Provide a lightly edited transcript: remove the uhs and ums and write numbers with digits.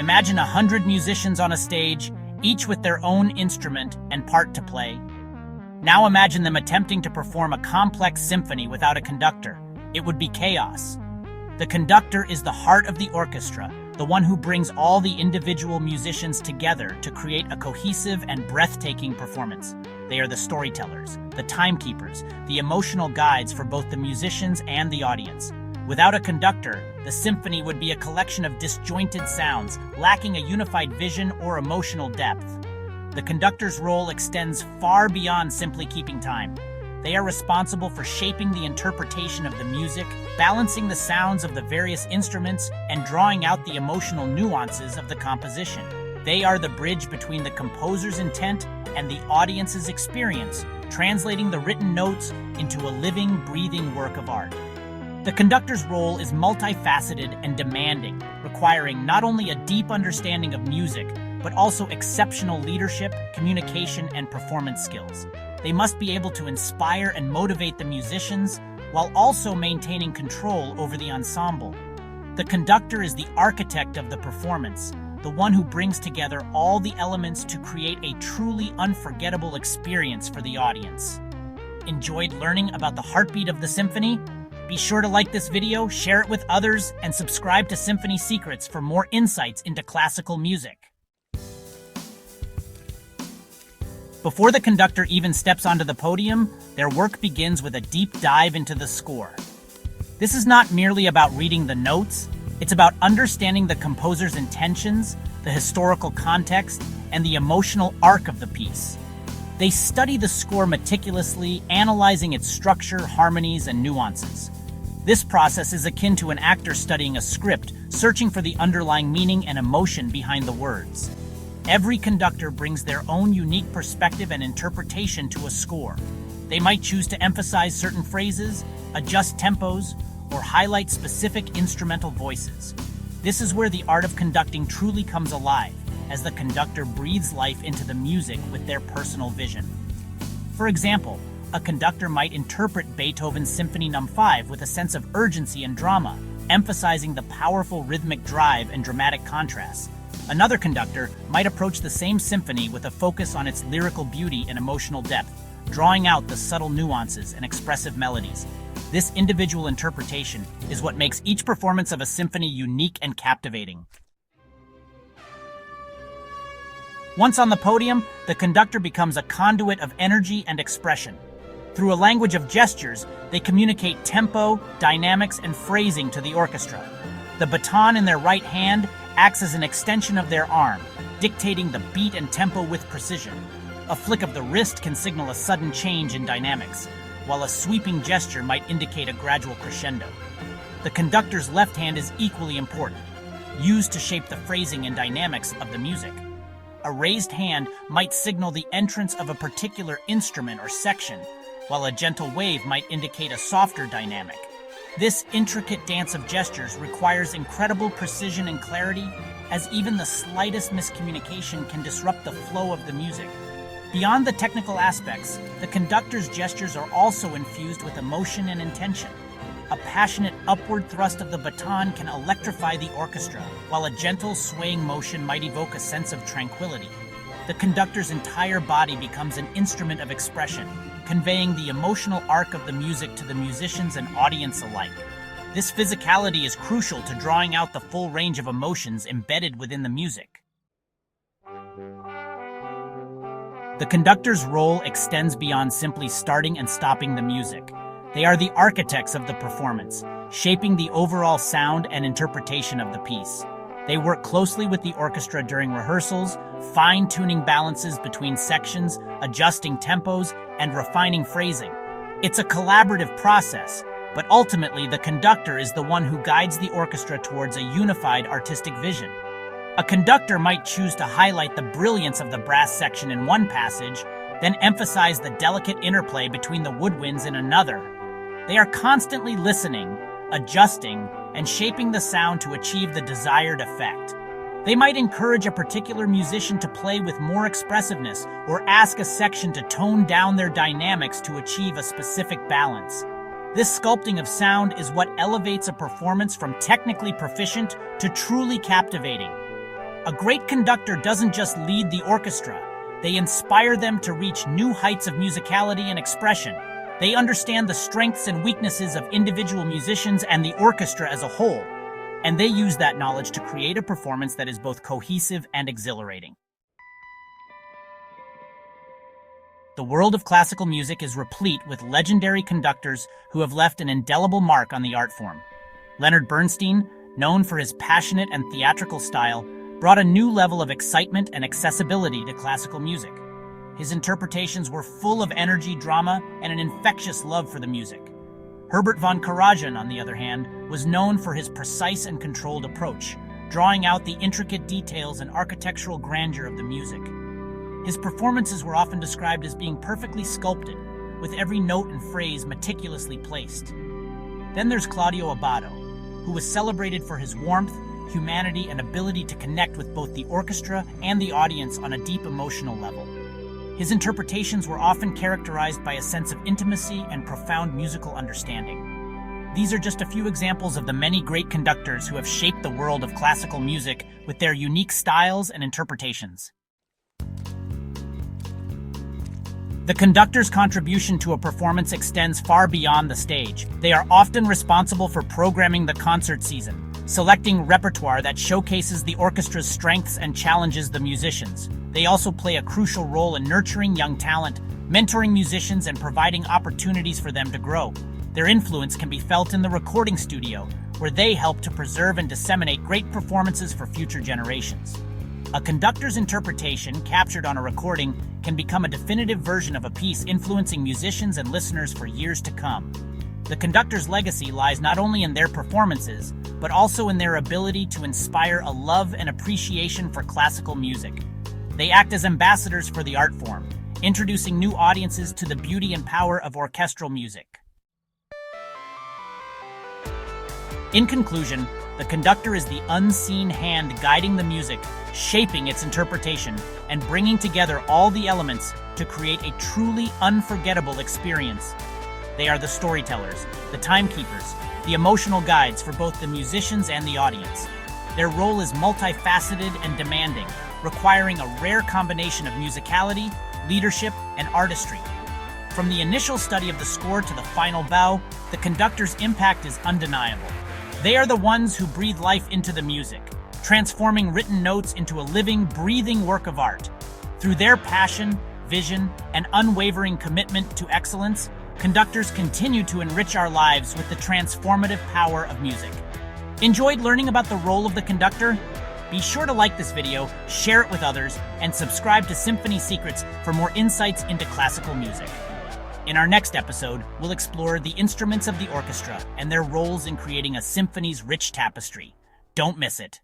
Imagine 100 musicians on a stage, each with their own instrument and part to play. Now imagine them attempting to perform a complex symphony without a conductor. It would be chaos. The conductor is the heart of the orchestra, the one who brings all the individual musicians together to create a cohesive and breathtaking performance. They are the storytellers, the timekeepers, the emotional guides for both the musicians and the audience. Without a conductor, the symphony would be a collection of disjointed sounds, lacking a unified vision or emotional depth. The conductor's role extends far beyond simply keeping time. They are responsible for shaping the interpretation of the music, balancing the sounds of the various instruments, and drawing out the emotional nuances of the composition. They are the bridge between the composer's intent and the audience's experience, translating the written notes into a living, breathing work of art. The conductor's role is multifaceted and demanding, requiring not only a deep understanding of music, but also exceptional leadership, communication, and performance skills. They must be able to inspire and motivate the musicians, while also maintaining control over the ensemble. The conductor is the architect of the performance, the one who brings together all the elements to create a truly unforgettable experience for the audience. Enjoyed learning about the heartbeat of the symphony? Be sure to like this video, share it with others, and subscribe to Symphony Secrets for more insights into classical music. Before the conductor even steps onto the podium, their work begins with a deep dive into the score. This is not merely about reading the notes, it's about understanding the composer's intentions, the historical context, and the emotional arc of the piece. They study the score meticulously, analyzing its structure, harmonies, and nuances. This process is akin to an actor studying a script, searching for the underlying meaning and emotion behind the words. Every conductor brings their own unique perspective and interpretation to a score. They might choose to emphasize certain phrases, adjust tempos, or highlight specific instrumental voices. This is where the art of conducting truly comes alive, as the conductor breathes life into the music with their personal vision. For example, a conductor might interpret Beethoven's Symphony No. 5 with a sense of urgency and drama, emphasizing the powerful rhythmic drive and dramatic contrasts. Another conductor might approach the same symphony with a focus on its lyrical beauty and emotional depth, drawing out the subtle nuances and expressive melodies. This individual interpretation is what makes each performance of a symphony unique and captivating. Once on the podium, the conductor becomes a conduit of energy and expression. Through a language of gestures, they communicate tempo, dynamics, and phrasing to the orchestra. The baton in their right hand acts as an extension of their arm, dictating the beat and tempo with precision. A flick of the wrist can signal a sudden change in dynamics, while a sweeping gesture might indicate a gradual crescendo. The conductor's left hand is equally important, used to shape the phrasing and dynamics of the music. A raised hand might signal the entrance of a particular instrument or section, while a gentle wave might indicate a softer dynamic. This intricate dance of gestures requires incredible precision and clarity, as even the slightest miscommunication can disrupt the flow of the music. Beyond the technical aspects, the conductor's gestures are also infused with emotion and intention. A passionate upward thrust of the baton can electrify the orchestra, while a gentle swaying motion might evoke a sense of tranquility. The conductor's entire body becomes an instrument of expression, conveying the emotional arc of the music to the musicians and audience alike. This physicality is crucial to drawing out the full range of emotions embedded within the music. The conductor's role extends beyond simply starting and stopping the music. They are the architects of the performance, shaping the overall sound and interpretation of the piece. They work closely with the orchestra during rehearsals, fine-tuning balances between sections, adjusting tempos, and refining phrasing. It's a collaborative process, but ultimately the conductor is the one who guides the orchestra towards a unified artistic vision. A conductor might choose to highlight the brilliance of the brass section in one passage, then emphasize the delicate interplay between the woodwinds in another. They are constantly listening, adjusting, and shaping the sound to achieve the desired effect. They might encourage a particular musician to play with more expressiveness or ask a section to tone down their dynamics to achieve a specific balance. This sculpting of sound is what elevates a performance from technically proficient to truly captivating. A great conductor doesn't just lead the orchestra, they inspire them to reach new heights of musicality and expression. They understand the strengths and weaknesses of individual musicians and the orchestra as a whole, and they use that knowledge to create a performance that is both cohesive and exhilarating. The world of classical music is replete with legendary conductors who have left an indelible mark on the art form. Leonard Bernstein, known for his passionate and theatrical style, brought a new level of excitement and accessibility to classical music. His interpretations were full of energy, drama, and an infectious love for the music. Herbert von Karajan, on the other hand, was known for his precise and controlled approach, drawing out the intricate details and architectural grandeur of the music. His performances were often described as being perfectly sculpted, with every note and phrase meticulously placed. Then there's Claudio Abbado, who was celebrated for his warmth, humanity, and ability to connect with both the orchestra and the audience on a deep emotional level. His interpretations were often characterized by a sense of intimacy and profound musical understanding. These are just a few examples of the many great conductors who have shaped the world of classical music with their unique styles and interpretations. The conductor's contribution to a performance extends far beyond the stage. They are often responsible for programming the concert season, selecting repertoire that showcases the orchestra's strengths and challenges the musicians. They also play a crucial role in nurturing young talent, mentoring musicians, and providing opportunities for them to grow. Their influence can be felt in the recording studio, where they help to preserve and disseminate great performances for future generations. A conductor's interpretation, captured on a recording, can become a definitive version of a piece, influencing musicians and listeners for years to come. The conductor's legacy lies not only in their performances, but also in their ability to inspire a love and appreciation for classical music. They act as ambassadors for the art form, introducing new audiences to the beauty and power of orchestral music. In conclusion, the conductor is the unseen hand guiding the music, shaping its interpretation, and bringing together all the elements to create a truly unforgettable experience. They are the storytellers, the timekeepers, the emotional guides for both the musicians and the audience. Their role is multifaceted and demanding, requiring a rare combination of musicality, leadership, and artistry. From the initial study of the score to the final bow, the conductor's impact is undeniable. They are the ones who breathe life into the music, transforming written notes into a living, breathing work of art. Through their passion, vision, and unwavering commitment to excellence, conductors continue to enrich our lives with the transformative power of music. Enjoyed learning about the role of the conductor? Be sure to like this video, share it with others, and subscribe to Symphony Secrets for more insights into classical music. In our next episode, we'll explore the instruments of the orchestra and their roles in creating a symphony's rich tapestry. Don't miss it.